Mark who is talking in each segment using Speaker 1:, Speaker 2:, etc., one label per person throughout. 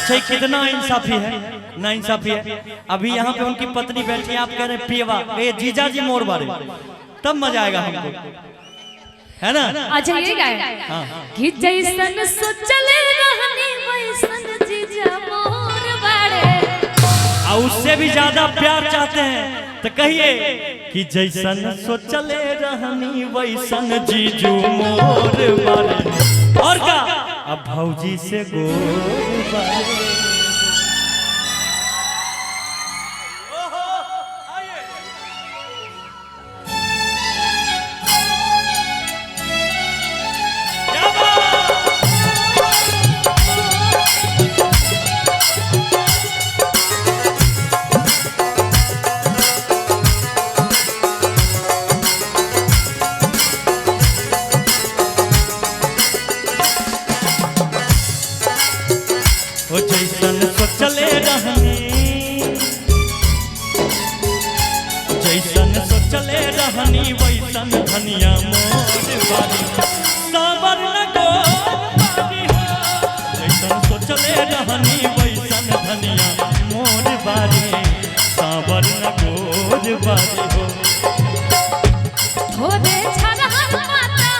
Speaker 1: अच्छा ये कितना इंसाफी है, ना इंसाफी है। अभी यहाँ पे उनकी पत्नी बैठी है, आप कह रहे हैं पियवा, ये जीजा जी मोर बारे, तब मजा आएगा हमको, है ना।
Speaker 2: अच्छा ये गाए कि जैसन सोचले रहनी वैसन जीजा मोर बाड़े,
Speaker 1: और उससे भी ज्यादा प्यार चाहते हैं तो कहिए कि जैसन सोचले रहनी वैसन जीजू मोर बारे। और क्या अब भौजी से गोर बारे। जैसन सोचले रहनी, जैसन सोचले रहनी वैसन धनिया मोर बारी, सावर न गोरी हो। जैसन सोचले रहनी वैसन धनिया मोर बारी, सावर न गोर बारी हो।
Speaker 2: थोड़े छरहर माता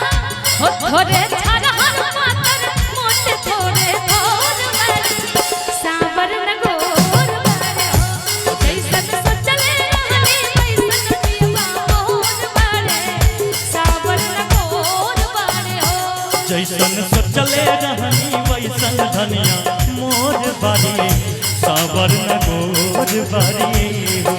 Speaker 2: हो, थोड़े छरहर मातर मोटे थोड़े थोर बारे, सावर न गोर बारे हो। जैसन सोचले रहनी वैसन जीवा मोर बारे, सावर न गोर बारे हो।
Speaker 1: जैसन सोचले रहनी वैसन धनिया मोर बारी, सावर न गोर बारी हो।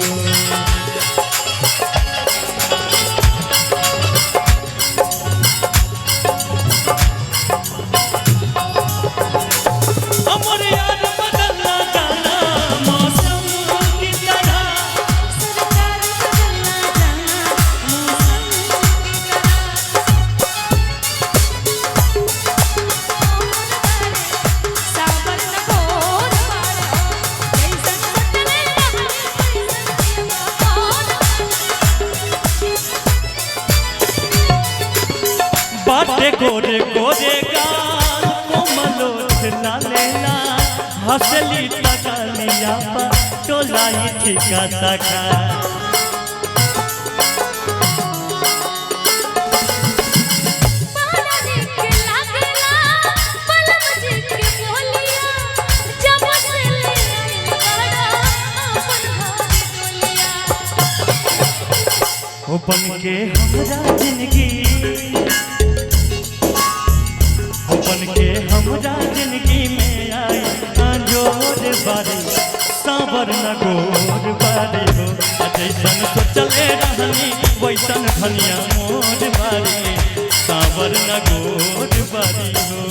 Speaker 1: बाटे गोरे गोरे गाल कोमलोठ लालेला, हंसली तगलिया पा टोलाई ठिका सखा। बन के हमरा जिंदगी, बन के हमरा जिंदगी में आई अंजोर बारी, सावर न गोर बारी हो। जैसन सोचले रहनी वैसन धनिया मोर बारी, सावर न गोर बारी हो।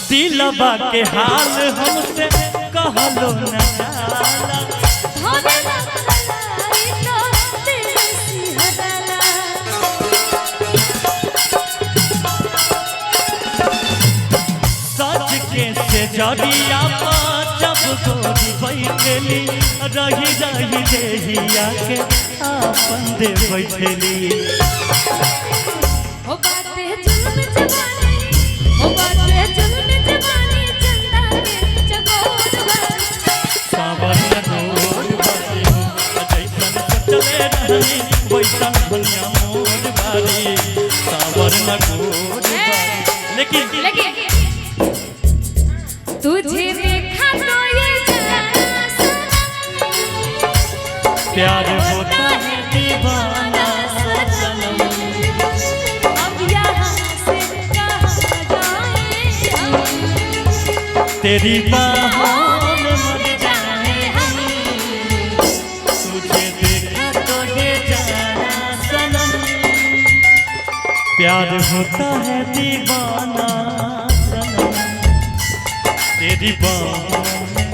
Speaker 1: दिलबा के हाल हमसे कहलो न जाला, सच के से जड़िया जब गोरी बैठेली, रही रही देहिया के आपन दे बैठेली। वैसन धनिया मोर बारी, सावर न गोर बारी। लेकिन
Speaker 2: तुझे देखा तो ये
Speaker 1: प्यार होता है दीवाना सनम,
Speaker 2: अब यहाँ से कहाँ जाए
Speaker 1: तेरी बाहों में मर जाए हम। तुझे देखा तो ये जाना सनम, प्यार होता है दीवाना सनम, तेरी बाहों में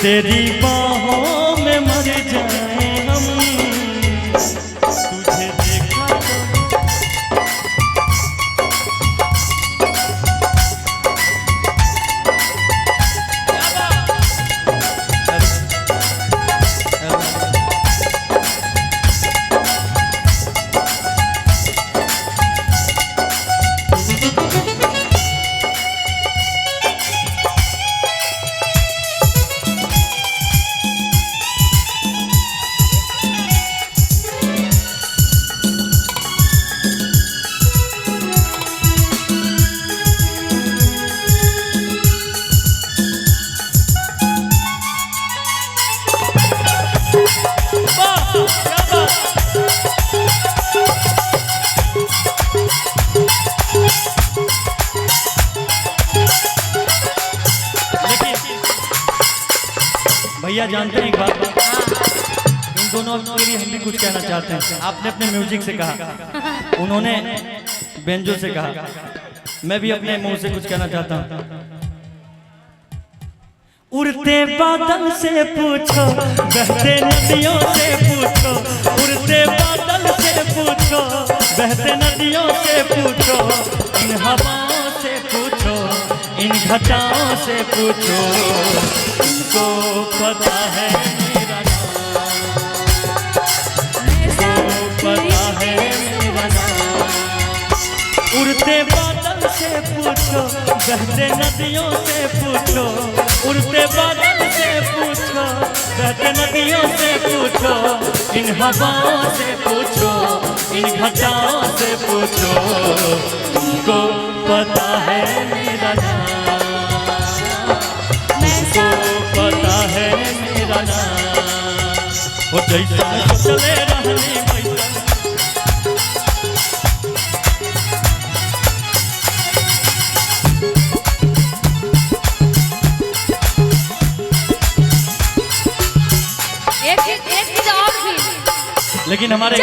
Speaker 1: तेरी बाहों में मर जाए हम, तुझे देखा तो भैया जानते हैं एक बात, इन दोनों के लिए हम भी कुछ कहना चाहते हैं। आपने अपने म्यूजिक से कहा, उन्होंने बेंजो से कहा, मैं भी अपने मुंह से कुछ कहना चाहता हूँ। उड़ते बादल से पूछो, बहते नदियों से पूछो, उड़ते बादल से पूछो, बहते नदियों से पूछो, इन हवाओं से पूछो, इन घटाओं से पूछो, इनको पता है मेरा नाम, इनको पता है मेरा नाम। उड़ते बादल से पूछो, बहते नदियों से पूछो, उड़ते बादल से पूछो, बहते नदियों से पूछो, इन हवाओं से पूछो, इन घटाओं से पूछो, इनको पता है मेरा नाम, इनको पता है मेरा नाम। वो जैसा चले रहने वैसा लेकिन हमारे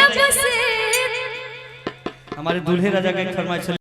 Speaker 1: दूल्हे राजा का एक फरमाइश